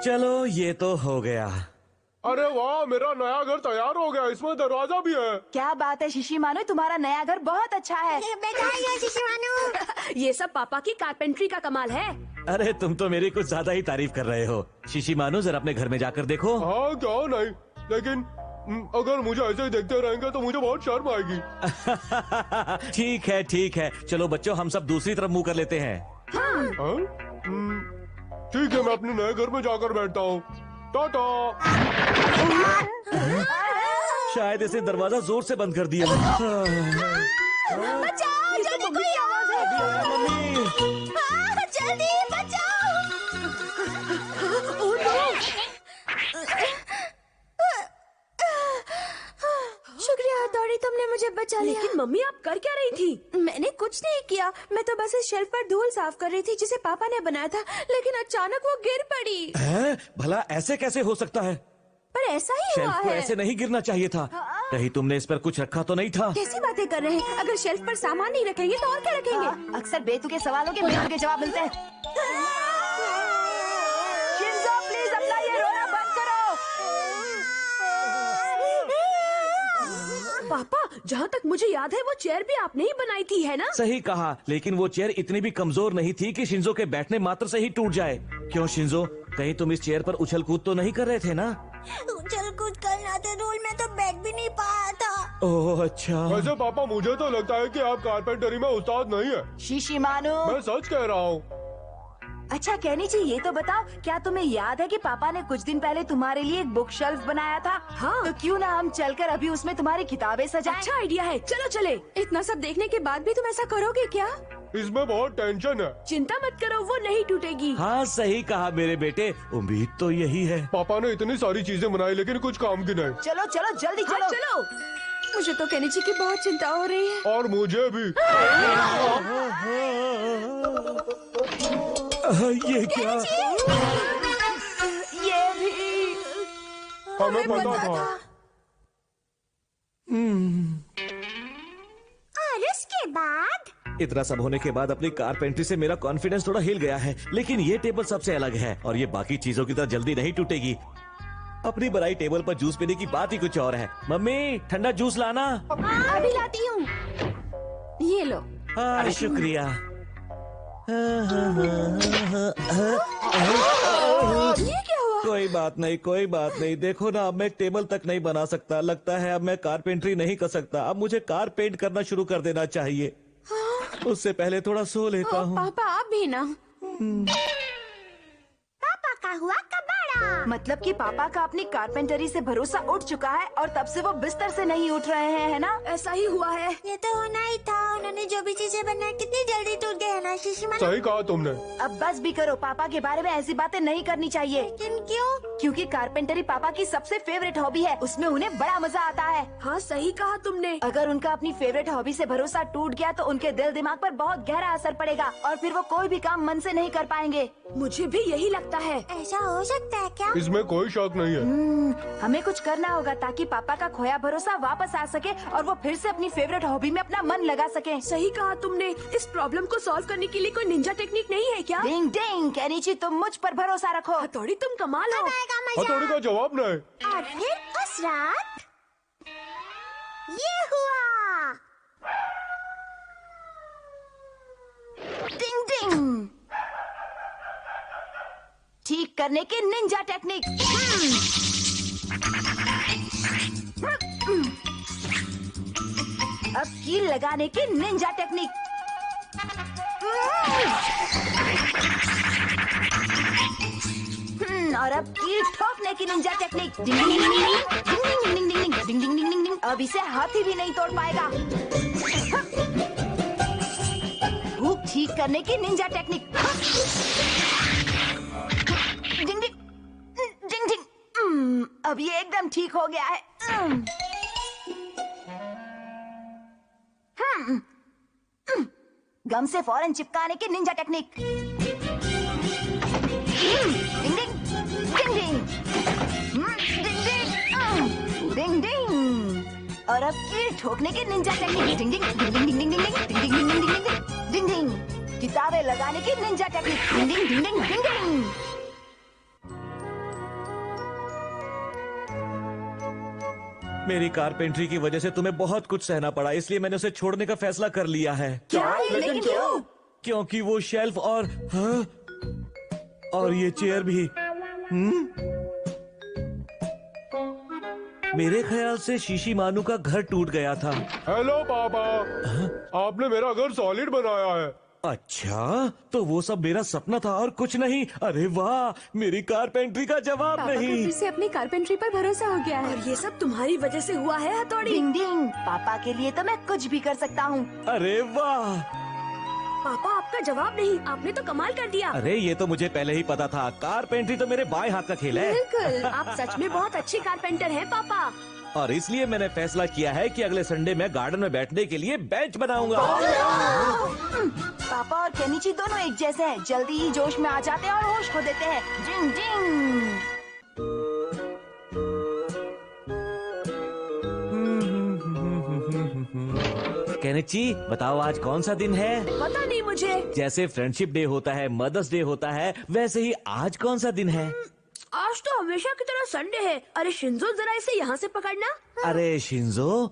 चलो ये तो हो गया। अरे वाह, मेरा नया घर तैयार हो गया, इसमें दरवाजा भी है। क्या बात है शिशिमानु, तुम्हारा नया घर बहुत अच्छा है। बधाई शिशिमानु। ये सब पापा की कारपेंट्री का कमाल है। अरे तुम तो मेरी कुछ ज्यादा ही तारीफ कर रहे हो। शिशिमानु जरा अपने घर में जाकर देखो। हाँ क्यों नहीं, लेकिन अगर मुझे ऐसे ही देखते रहेंगे तो मुझे बहुत शर्म आएगी। ठीक है चलो बच्चों, हम सब दूसरी तरफ मुंह कर लेते हैं। हाँ? ठीक है, मैं अपने नए घर में जाकर बैठता हूँ। टाटा। शायद इसे दरवाजा जोर से बंद कर दिया। बचाओ, जल्दी कोई आवाज है। मम्मी जल्दी बचाओ। शुक्रिया हथौड़ी, तुमने मुझे बचा लिया। लेकिन मम्मी आप कर क्या रही थी? मैंने कुछ नहीं किया, मैं तो बस इस शेल्फ पर धूल साफ कर रही थी जिसे पापा ने बनाया था, लेकिन अचानक वो गिर पड़ी। है? भला ऐसे कैसे हो सकता है? पर ऐसा ही हुआ शेल्फ को है। ऐसे नहीं गिरना चाहिए था। कहीं तुमने इस पर कुछ रखा तो नहीं था? कैसी बातें कर रहे हैं? अगर शेल्फ पर सामान नहीं रखेंगे तो और क्या रखेंगे? अक्सर बेतुके सवालों के बेतुके जवाब मिलते हैं। शिंजो प्लीज अपना ये रोना बंद करो। पापा, जहाँ तक मुझे याद है वो चेयर भी आपने ही बनाई थी, है ना? सही कहा, लेकिन वो चेयर इतनी भी कमजोर नहीं थी कि शिंजो के बैठने मात्र से ही टूट जाए। क्यों शिंजो, कहीं तुम इस चेयर पर उछल कूद तो नहीं कर रहे थे ना? उछल कूद करना था, रोल में तो बैठ भी नहीं पाया था। ओह अच्छा। वैसे पापा, मुझे तो लगता है कि आप कारपेंटरी में उस्ताद नहीं है। शिशिमानु। मैं सच कह रहा हूँ। अच्छा केनिची, ये तो बताओ, क्या तुम्हें याद है कि पापा ने कुछ दिन पहले तुम्हारे लिए एक बुक शेल्फ बनाया था? हाँ। तो क्यों ना हम चलकर अभी उसमें तुम्हारी किताबें सजाएं? अच्छा आइडिया है, चलो चले। इतना सब देखने के बाद भी तुम ऐसा करोगे क्या? इसमें बहुत टेंशन है। चिंता मत करो, वो नहीं टूटेगी। हाँ सही कहा मेरे बेटे, उम्मीद तो यही है। पापा ने इतनी सारी चीजें बनाई लेकिन कुछ काम की नहीं। चलो चलो जल्दी हाँ, चलो। चलो। मुझे तो केनिची की बहुत चिंता हो रही है। और मुझे भी। ये क्या? ये भी। हमें पता था। और उसके बाद इतना सब होने के बाद अपनी कारपेंट्री से मेरा कॉन्फिडेंस थोड़ा हिल गया है, लेकिन ये टेबल सबसे अलग है और ये बाकी चीजों की तरह जल्दी नहीं टूटेगी। अपनी बनाई टेबल पर जूस पीने की बात ही कुछ और है। मम्मी ठंडा जूस लाना। अभी लाती हूँ। ये लो। हाँ शुक्रिया। ये क्या हुआ? कोई बात नहीं, देखो ना, अब मैं टेबल तक नहीं बना सकता। लगता है अब मैं कारपेंट्री नहीं कर सकता। अब मुझे कार पेंट करना शुरू कर देना चाहिए। उससे पहले थोड़ा सो लेता हूँ। पापा आप भी ना। पापा का हुआ कबाड़ा। मतलब कि पापा का अपनी कारपेंटरी से भरोसा उठ चुका है और तब से वो बिस्तर से नहीं उठ रहे हैं, है ना? ऐसा ही हुआ है। ये तो होना ही था। उन्होंने जो भी चीजें बनाई कितनी जल्दी टूट गए है ना शिशिमानु? सही कहा तुमने। अब बस भी करो, पापा के बारे में ऐसी बातें नहीं करनी चाहिए। लेकिन क्यों? क्योंकि कारपेंटरी पापा की सबसे फेवरेट हॉबी है, उसमें उन्हें बड़ा मजा आता है। हाँ सही कहा तुमने। अगर उनका अपनी फेवरेट हॉबी से भरोसा टूट गया तो उनके दिल दिमाग पर बहुत गहरा असर पड़ेगा और फिर वो कोई भी काम मन से नहीं कर पाएंगे। मुझे भी यही लगता है। ऐसा हो सकता है क्या? इसमें कोई शक नहीं है। हमें कुछ करना होगा ताकि पापा का खोया भरोसा वापस आ सके और वो फिर से अपनी फेवरेट हॉबी में अपना मन लगा सके। सही कहा तुमने। इस प्रॉब्लम को सॉल्व करने के लिए कोई निंजा टेक्निक नहीं है क्या? डिंग डिंग, केनिची तुम मुझ पर भरोसा रखो। हथौड़ी तुम कमाल हो। अब आएगा मजा। हथौड़ी का जवाब नहीं। और फिर उस रात ये हुआ। डिंग डिंग, ठीक करने की निंजा टेक्निक। अब कील लगाने की निंजा टेक्निक। और अब कील ठोकने की निंजा टेक्निक। डिंग डिंग डिंग डिंग डिंग डिंग डिंग डिंग डिंग डिंग डिंग डिंग। अब इसे हाथी भी नहीं तोड़ पाएगा। भूख ठीक करने की निंजा टेक्निक। डिंग डिंग डिंग डिंग। अब ये एकदम ठीक हो गया है। गम से फौरन चिपकाने की निंजा टेक्निक। डिंग डिंग डिंग डिंग डिंग डिंग डिंग। और अब कील ठोकने की निंजा टेक्निक। डिंग डिंग डिंग डिंग डिंग डिंग डिंग डिंग डिंग डिंग डिंग डिंग डिंग डिंग। किताबें लगाने की निंजा टेक्निक। डिंग डिंग डिंग डिंग डिंग डिंग। मेरी कारपेंट्री की वजह से तुम्हें बहुत कुछ सहना पड़ा, इसलिए मैंने उसे छोड़ने का फैसला कर लिया है। क्या? लेकिन क्यों? क्योंकि वो शेल्फ और हाँ? और ये चेयर भी। मेरे ख्याल से शीशी मानू का घर टूट गया था। हेलो पापा, आपने मेरा घर सॉलिड बनाया है। अच्छा, तो वो सब मेरा सपना था और कुछ नहीं। अरे वाह, मेरी कारपेंट्री का जवाब पापा को नहीं। फिर से अपनी कारपेंट्री पर भरोसा हो गया है। और ये सब तुम्हारी वजह से हुआ है हथौड़ी। डिंग डिंग। पापा के लिए तो मैं कुछ भी कर सकता हूँ। अरे वाह, पापा आपका जवाब नहीं, आपने तो कमाल कर दिया। अरे ये तो मुझे पहले ही पता था। कारपेंट्री तो मेरे बाएं हाथ का खेल है। बिल्कुल। आप सच में बहुत अच्छे कारपेंटर हैं पापा। और इसलिए मैंने फैसला किया है कि अगले संडे मैं गार्डन में बैठने के लिए बेंच बनाऊंगा। पापा और केनिची दोनों एक जैसे हैं। जल्दी ही जोश में आ जाते हैं और होश खो देते हैं। डिंग डिंग। केनिची, बताओ आज कौन सा दिन है? पता नहीं मुझे। जैसे फ्रेंडशिप डे होता है, मदर्स डे होता है, वैसे ही आज कौन सा दिन है? आज तो हमेशा की तरह संडे है। अरे शिंजो, जरा इसे यहाँ से पकड़ना। अरे शिंजो,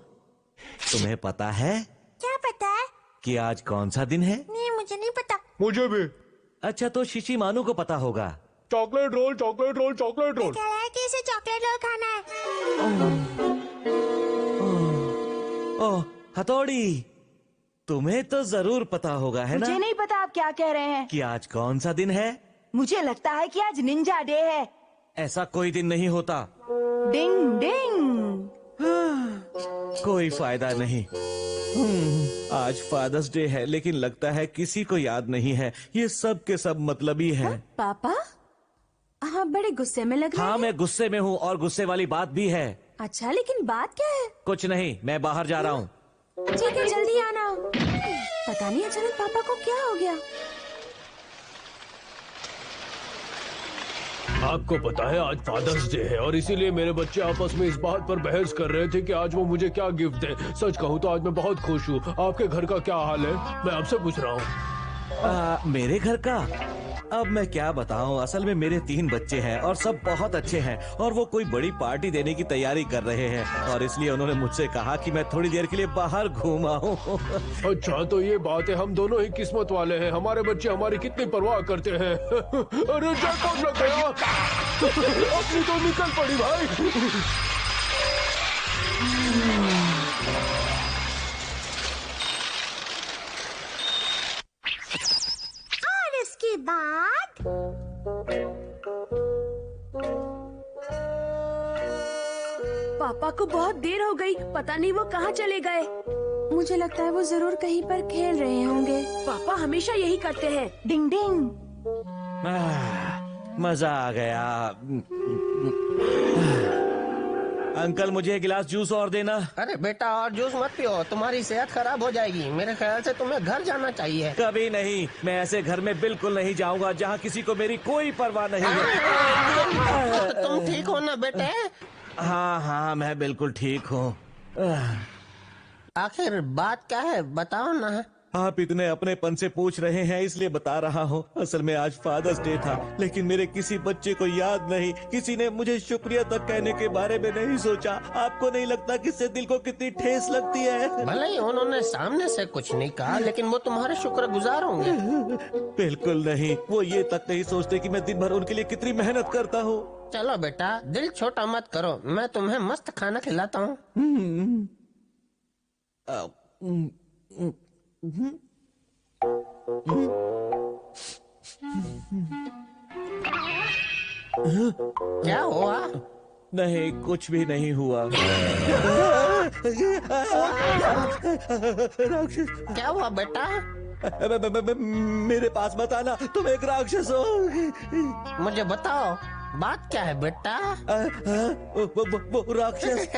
तुम्हें पता है क्या पता है? कि आज कौन सा दिन है? नहीं, मुझे नहीं पता। मुझे भी। अच्छा, तो शीशी मानू को पता होगा। Chocolate roll, chocolate roll, chocolate roll. क्या है कि इसे चॉकलेट रोल खाना है? ओह हथौड़ी, तुम्हें तो जरूर पता होगा, है मुझे ना, नहीं पता आप क्या कह रहे हैं। कि आज कौन सा दिन है? मुझे लगता है कि आज निंजा डे है। ऐसा कोई दिन नहीं होता। डिंग डिंग। कोई फायदा नहीं। आज फादर्स डे है, लेकिन लगता है किसी को याद नहीं है। ये सब के सब मतलबी है। पापा, हाँ, बड़े गुस्से में लग रहे हाँ, हैं। मैं गुस्से में हूँ और गुस्से वाली बात भी है। अच्छा, लेकिन बात क्या है? कुछ नहीं, मैं बाहर जा रहा हूँ। ठीक है, जल्दी आना। पता नहीं अचानक पापा को क्या हो गया। आपको पता है आज फादर्स डे है और इसीलिए मेरे बच्चे आपस में इस बात पर बहस कर रहे थे कि आज वो मुझे क्या गिफ्ट दे। सच कहूँ तो आज मैं बहुत खुश हूँ। आपके घर का क्या हाल है? मैं आपसे पूछ रहा हूँ। मेरे घर का अब मैं क्या बताऊं। असल में मेरे 3 बच्चे हैं और सब बहुत अच्छे हैं और वो कोई बड़ी पार्टी देने की तैयारी कर रहे हैं और इसलिए उन्होंने मुझसे कहा कि मैं थोड़ी देर के लिए बाहर घूम आऊं। अच्छा, तो ये बात है, हम दोनों ही किस्मत वाले हैं। हमारे बच्चे हमारी कितनी परवाह करते हैं। अरे जैकपॉट लग गया। अपनी तो निकल पड़ी भाई। और इसके बाद पापा को बहुत देर हो गई, पता नहीं वो कहाँ चले गए। मुझे लगता है वो जरूर कहीं पर खेल रहे होंगे। पापा हमेशा यही करते हैं। डिंग डिंग। मजा आ गया। अंकल, मुझे एक गिलास जूस और देना। अरे बेटा, और जूस मत पियो, तुम्हारी सेहत खराब हो जाएगी। मेरे ख्याल से तुम्हें घर जाना चाहिए। कभी नहीं, मैं ऐसे घर में बिल्कुल नहीं जाऊंगा जहाँ किसी को मेरी कोई परवाह नहीं है। तुम ठीक हो ना बेटे? हाँ हाँ, मैं बिल्कुल ठीक हूँ। आखिर बात क्या है, बताओ ना। आप इतने अपनेपन से पूछ रहे हैं इसलिए बता रहा हूँ। असल में आज फादर्स डे था, लेकिन मेरे किसी बच्चे को याद नहीं। किसी ने मुझे शुक्रिया तक कहने के बारे में नहीं सोचा। आपको नहीं लगता कि इससे दिल को कितनी ठेस लगती है? भले ही उन्होंने सामने से कुछ नहीं कहा, लेकिन वो तुम्हारे शुक्रगुजार होंगे। बिल्कुल नहीं, वो ये तक नहीं सोचते कि मैं दिन भर उनके लिए कितनी मेहनत करता हूँ। चलो बेटा, दिल छोटा मत करो, मैं तुम्हें मस्त खाना खिलाता हूँ। क्या हुआ? नहीं, कुछ भी नहीं हुआ। राक्षस, क्या हुआ बेटा? मेरे पास मत आना, तुम एक राक्षस हो। मुझे बताओ, बात क्या है बेटा? वो राक्षस।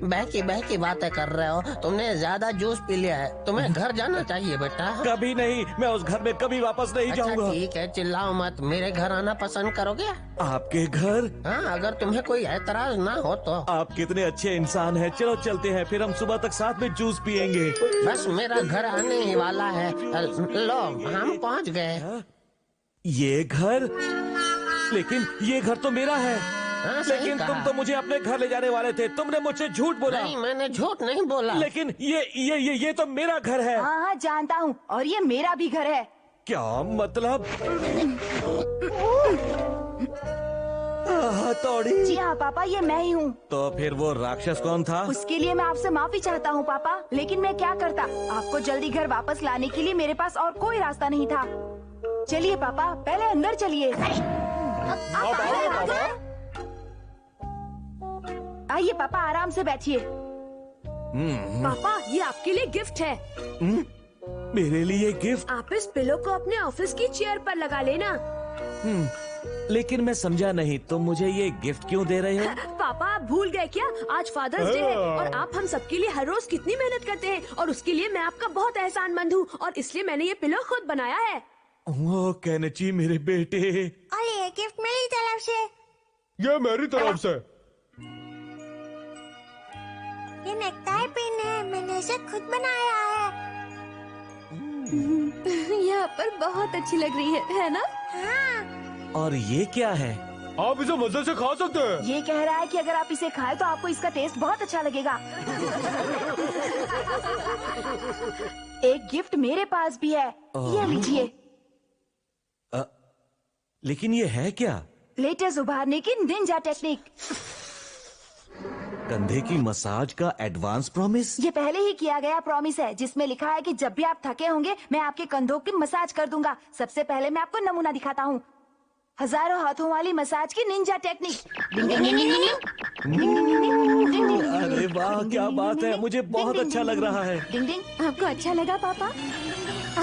बह की बातें कर रहे हो। तुमने ज्यादा जूस पी लिया है, तुम्हें घर जाना चाहिए बेटा। कभी नहीं, मैं उस घर में कभी वापस नहीं अच्छा जाऊंगा। ठीक है, चिल्लाओ मत। मेरे घर आना पसंद करोगे? आपके घर? हाँ, अगर तुम्हें कोई एतराज ना हो तो। आप कितने अच्छे इंसान हैं। चलो चलते हैं, फिर हम सुबह तक साथ में जूस पियेंगे। बस मेरा घर आने ही वाला है। लो, हम पहुँच गए। ये घर? लेकिन ये घर तो मेरा है। हाँ, सही लेकिन तुम कहा। तो मुझे अपने घर ले जाने वाले थे। तुमने मुझसे झूठ बोला। नहीं, मैंने झूठ नहीं बोला। लेकिन ये तो मेरा घर है। हाँ हाँ जानता हूँ, और ये मेरा भी घर है। क्या मतलब? हथौड़ी? जी हाँ पापा, ये मैं ही हूँ। तो फिर वो राक्षस कौन था? उसके लिए मैं आपसे माफी चाहता हूँ पापा, लेकिन मैं क्या करता। आपको जल्दी घर वापस लाने के लिए मेरे पास और कोई रास्ता नहीं था। चलिए पापा, पहले अंदर चलिए। आइए पापा, आराम से बैठिए। पापा ये आपके लिए गिफ्ट है। मेरे लिए गिफ्ट? आप इस पिलो को अपने ऑफिस की चेयर पर लगा लेना। लेकिन मैं समझा नहीं, तुम मुझे ये गिफ्ट क्यों दे रहे हो? पापा आप भूल गए क्या? आज फादर्स डे है और आप हम सबके लिए हर रोज कितनी मेहनत करते हैं, और उसके लिए मैं आपका बहुत एहसानमंद हूँ, और इसलिए मैंने ये पिलो खुद बनाया है। ओ केनेची मेरे बेटे। और ये गिफ्ट मेरी तरफ से। ये मेरी तरफ से। ये नेकटाई पिन है, मैंने इसे खुद बनाया है। यहाँ पर बहुत अच्छी लग रही है ना? हाँ। और ये क्या है? आप इसे मजे से खा सकते हैं। ये कह रहा है कि अगर आप इसे खाएं तो आपको इसका टेस्ट बहुत अच्छा लगेगा। एक गिफ्ट मेरे पास भी है, ये लीजिए। लेकिन ये है क्या? लेटेस्ट उभारने की निंजा टेक्निक। कंधे की मसाज का एडवांस प्रॉमिस? ये पहले ही किया गया प्रॉमिस है, जिसमें लिखा है कि जब भी आप थके होंगे मैं आपके कंधों की मसाज कर दूंगा। सबसे पहले मैं आपको नमूना दिखाता हूँ। हजारों हाथों वाली मसाज की निंजा टेक्निक। डिंग डिंग डिंग डिंग डिंग डिंग डिंग डिंग डिंग डिंग डिंग। अरे वाह, क्या बात है, मुझे बहुत अच्छा लग रहा है। डिंग डिंग। आपको अच्छा लगा पापा?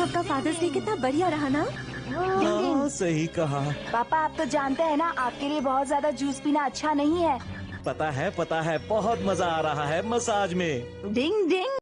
आपका फादर्स डे कितना बढ़िया रहा ना? हाँ, सही कहा। पापा आप तो जानते हैं ना, आपके लिए बहुत ज्यादा जूस पीना अच्छा नहीं है। पता है, बहुत मजा आ रहा है मसाज में। डिंग डिंग।